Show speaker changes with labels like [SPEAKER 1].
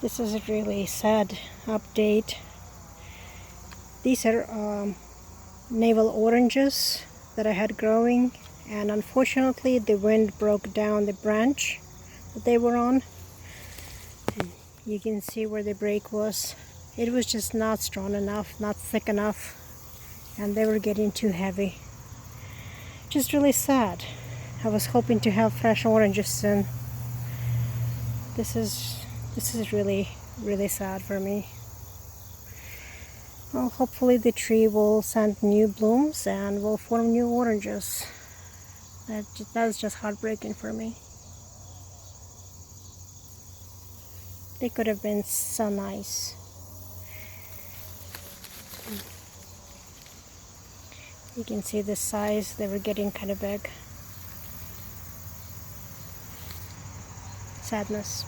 [SPEAKER 1] This is a really sad update. These are navel oranges that I had growing, and unfortunately the wind broke down the branch that they were on. And you can see where the break was. It was just not strong enough, not thick enough, and they were getting too heavy. Just really sad. I was hoping to have fresh oranges soon. This is really sad for me. Well, hopefully the tree will send new blooms and will form new oranges. That's just heartbreaking for me. They could have been so nice. You can see the size, they were getting kind of big. Sadness.